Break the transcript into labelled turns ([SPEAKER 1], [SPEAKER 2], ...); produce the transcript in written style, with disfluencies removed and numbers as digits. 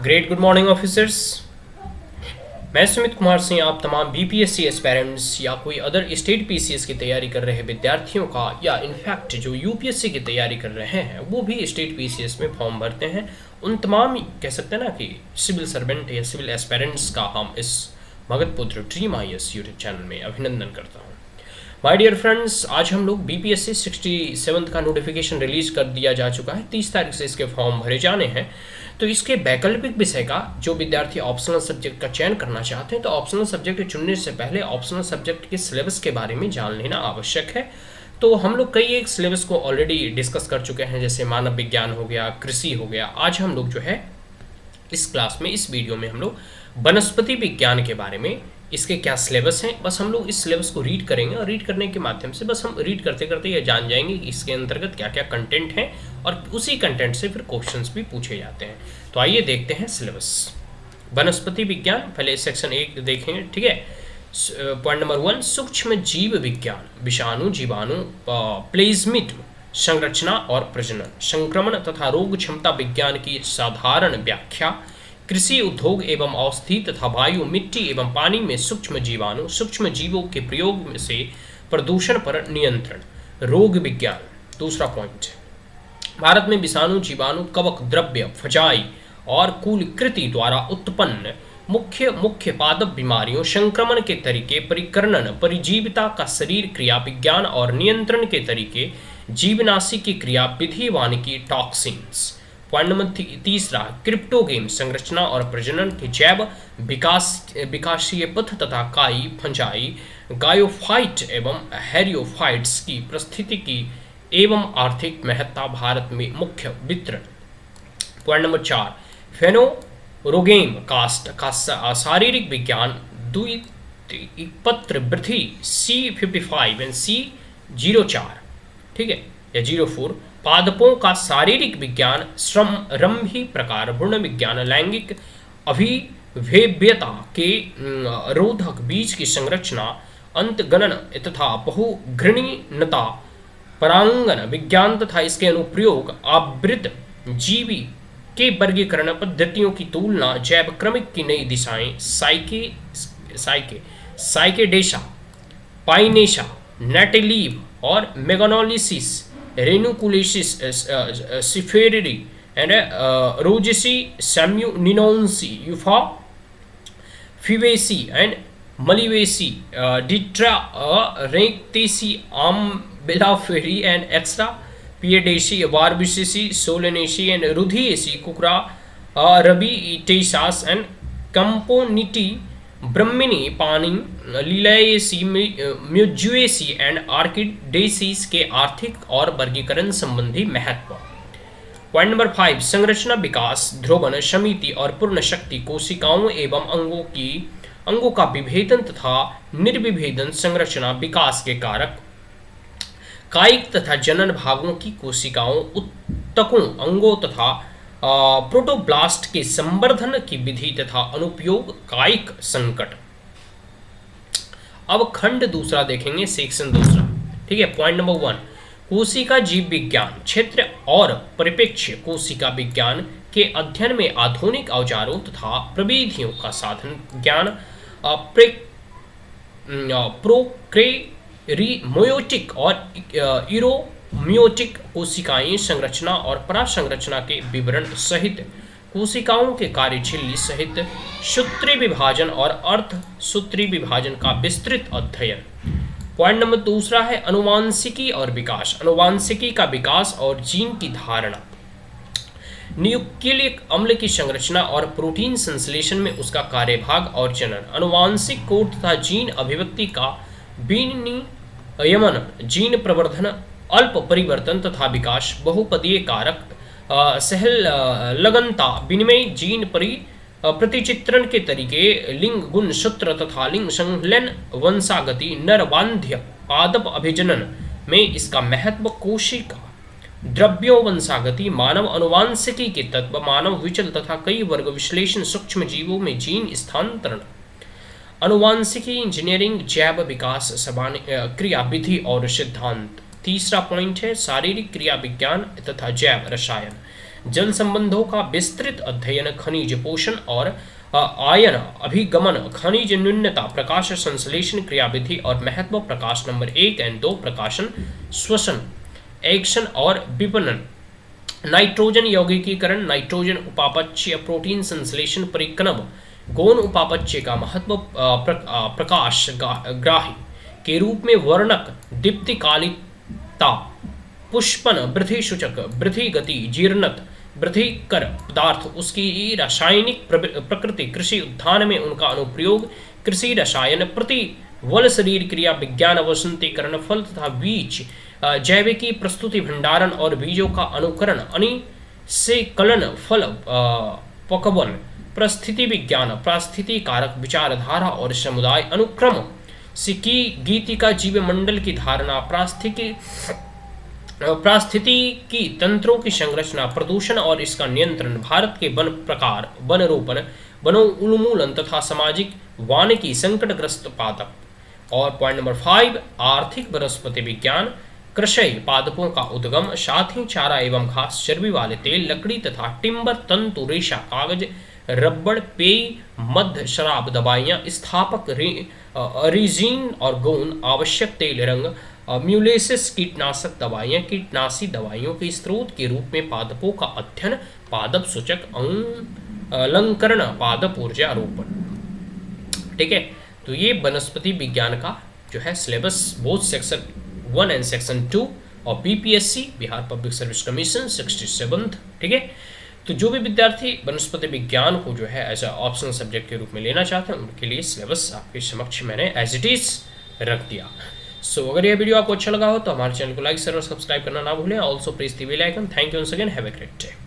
[SPEAKER 1] Great good morning officers. मैं सुमित कुमार सिंह आप तमाम बीपीएससी एस्पायरेंट्स या कोई अदर स्टेट पीसीएस की तैयारी कर रहे विद्यार्थियों का या इनफैक्ट जो यूपीएससी की तैयारी कर रहे हैं वो भी स्टेट पीसीएस में फॉर्म भरते हैं, उन तमाम कह सकते हैं ना कि सिविल सर्वेंट या सिविल एस्पायरेंट्स का हम इस भगतपुत्र ड्रीम आईएएस यूट्यूब चैनल में अभिनंदन करता हूँ। माय डियर फ्रेंड्स, आज हम लोग बीपीएससी 67 का नोटिफिकेशन रिलीज कर दिया जा चुका है। 30 तारीख से इसके फॉर्म भरे जाने हैं। तो इसके वैकल्पिक विषय का जो विद्यार्थी ऑप्शनल सब्जेक्ट का चयन करना चाहते हैं तो ऑप्शनल सब्जेक्ट चुनने से पहले ऑप्शनल सब्जेक्ट के सिलेबस के बारे में जान लेना आवश्यक है। तो हम लोग कई एक सिलेबस को ऑलरेडी डिस्कस कर चुके हैं, जैसे मानव विज्ञान हो गया, कृषि हो गया। आज हम लोग जो है इस क्लास में, इस वीडियो में हम लोग वनस्पति विज्ञान के बारे में, इसके क्या सिलेबस हैं, बस हम लोग इस सिलेबस को रीड करेंगे और रीड करने के माध्यम से बस हम रीड करते करते ये जान जाएंगे कि इसके अंतर्गत क्या क्या कंटेंट है और उसी कंटेंट से फिर क्वेश्चंस भी पूछे जाते हैं। तो आइए देखते हैं सिलेबस। वनस्पति विज्ञान, पहले सेक्शन 1 देखेंगे, ठीक है। पॉइंट नंबर 1, सूक्ष्म जीव विज्ञान, विषाणु, जीवाणु, प्लेज्मिज्म, संरचना और प्रजनन, संक्रमण तथा रोग क्षमता विज्ञान की साधारण व्याख्या, कृषि, उद्योग एवं औषधि तथा वायु, मिट्टी एवं पानी में सूक्ष्म जीवाणु, सूक्ष्म जीवों के प्रयोग से प्रदूषण पर नियंत्रण, रोग विज्ञान। दूसरा पॉइंट, भारत में विषाणु, जीवाणु, कवक, द्रव्य, फजाई और कुलकृति द्वारा उत्पन्न मुख्य पादप बीमारियों, संक्रमण के तरीके, परिकर्णन, परिजीविता का शरीर क्रिया विज्ञान और नियंत्रण के तरीके, जीवनाशी की क्रिया विधि, वानिकी, टॉक्सिन्स। पॉइंट नंबर 3, क्रिप्टोगेम, संरचना और प्रजनन के जैव विकासीय पथ तथा काई, फंजाई, गायोफाइट एवं हेरियोफाइट्स की परिस्थिति की एवं आर्थिक महत्ता, भारत में मुख्य वितरण। पॉइंट नंबर 4, फेनोरोगेम कास्ट का शारीरिक विज्ञान, द्विपत्र वृद्धि, C55 एंड C04, ठीक है, या 04, पादपों का शारीरिक विज्ञान, श्रम, रंभी प्रकार, भ्रूण विज्ञान, लैंगिक अभिभेव्यता के रोधक, बीज की संरचना, अंतगणन तथा बहुघृणीनता, परांगण विज्ञान तथा इसके अनुप्रयोग, आवृत जीवी के वर्गीकरण पद्धतियों की तुलना, जैव क्रमिक की नई दिशाएं, साइकेडेशा, पाइनेशा, नेटिलीव और Magnoliaceae, Ranunculaceae, Cruciferae and Rosaceae, सैम्यूनिनोन्सी, यूफा, फिवेसी एंड मलिवेसी, डिट्रा, रेक्टेसी, आम्बिलाफेरी एंड एक्स्ट्रा, पिएडेसी, बारबिसेसी, सोलेनेसी एंड रुधिएसी, कुकरा, रबीटेसास एंड कंपोनिटी, ब्रह्मिनी, पानी, लीलाएसी, म्यूजुएसी एंड आर्किडेसीज के आर्थिक और वर्गीकरण संबंधी महत्व। पॉइंट नंबर 5, संरचना, विकास, ध्रुवन, समिति और पूर्ण शक्ति, कोशिकाओं एवं अंगों का विभेदन तथा निर्विभेदन, संरचना, विकास के कारक, कायिक तथा जनन भागों की कोशिकाओं, उत्तकों, अंगों तथा प्रोटोब्लास्ट के संवर्धन की विधि तथा अनुपयोग, कायिक संकट। अब खंड दूसरा देखेंगे, सेक्शन दूसरा, ठीक है। पॉइंट नंबर 1, कोशिका जीव विज्ञान, क्षेत्र और परिप्रेक्ष्य, कोशिका विज्ञान के अध्ययन में आधुनिक औजारों तथा प्रविधियों का साधन ज्ञान, प्रोकैरियोटिक और यूरोमियोटिक कोशिकाएं, संरचना और परासंरचना के विवरण सहित कोशिकाओं के कार्यझिल्ली सहित सूत्री विभाजन और अर्धसूत्री विभाजन का विस्तृत अध्ययन। पॉइंट नंबर दूसरा है अनुवांशिकी और विकास, अनुवांशिकी का विकास और जीन की धारणा, न्यूक्लिक अम्ल की संरचना और प्रोटीन संश्लेषण में उसका कार्यभाग और जनन, अनुवांशिक कोड तथा जीन अभिव्यक्ति का विनियमन, जीन प्रवर्धन, अल्प परिवर्तन तथा विकास, बहुपदीय कारक, सहलगनता, विनिमय, जीन प्रतिचित्रण के तरीके, लिंग, गुण, सूत्र तथा लिंग संलयन, वंशागति, नरवांध्य, पादप अभिजनन में इसका महत्व, कोशिका द्रव्यों, वंशागति, मानव अनुवांशिकी के तत्व, मानव विचल तथा कई वर्ग विश्लेषण, सूक्ष्म जीवों में जीन स्थानांतरण, अनुवांशिकी, इंजीनियरिंग, जैव विकास, क्रिया विधि और सिद्धांत। तीसरा पॉइंट है शारीरिक क्रिया विज्ञान तथा जैव रसायन, जल संबंधों का विस्तृत अध्ययन, खनिज पोषण और आयन अभिगमन, खनिज न्यूनता, प्रकाश संश्लेषण क्रियाविधि और महत्व, प्रकाश नंबर 1 और 2, प्रकाशन, श्वसन, एक्शन और विपणन, नाइट्रोजन यौगिकीकरण, नाइट्रोजन उपापचय, प्रोटीन संश्लेषण, परिकनब, गौण उपापचय का महत्व, प्रकाश ग्राही के रूप में वर्णक, दीप्तिकालिकता, पुष्पन, वृद्धि सूचक, वृद्धि गति, जीर्णत, वृद्धिकर पदार्थ, उसकी रासायनिक प्रकृति, कृषि उद्यान में उनका अनुप्रयोग, कृषि रसायन, प्रतिवल शरीर क्रिया विज्ञान, वसंतीकरण, फल तथा बीज, जैविकी प्रस्तुति, भंडारण और बीजों का अनुकरण, अनिषेकलन, फल पकवन, परिस्थिति विज्ञान, पारिस्थितिकी कारक, विचारधारा और समुदाय अनुक्रम, सिकी गीतिका, जीव मंडल की धारणा, पारिस्थितिकी तंत्रों की संरचना, प्रदूषण और इसका नियंत्रण, भारत के वन प्रकार, वन रोपण, वनोन्मूलन तथा सामाजिक वानिकी, संकटग्रस्त पादप। और पॉइंट नंबर 5, आर्थिक वनस्पति विज्ञान, कृषि पादपों का उद्गम, साथ ही चारा एवं घास, चर्बी वाले तेल, लकड़ी तथा टिम्बर, तंतु, रेशा, कागज, रबड़, पेय, मद्य, शराब, दवाइयाँ, स्थापक, रेजिन और गोंद, आवश्यक तेल, रंग, म्यूलेसिस, कीटनाशक दवाइयाँ, कीटनाशी दवाइयों के स्रोत के रूप में पादपों का अध्ययन, पादप सूचक, अलंकरण, पादप ऊर्जा आरोपण। ठीक है, तो ये वनस्पति विज्ञान का जो है syllabus both section 1 and section 2 और BPSC Bihar public service commission 67th। ठीक है, तो जो भी विद्यार्थी वनस्पति विज्ञान को जो है एज अ ऑप्शनल सब्जेक्ट के रूप में लेना चाहते हैं उनके लिए सिलेबस आपके समक्ष मैंने एज इट इज रख दिया। सो अगर यह वीडियो आपको अच्छा लगा हो तो हमारे चैनल को लाइक शेयर और सब्सक्राइब करना ना भूलें। Also press the bell icon. Thank you once again, have a great day.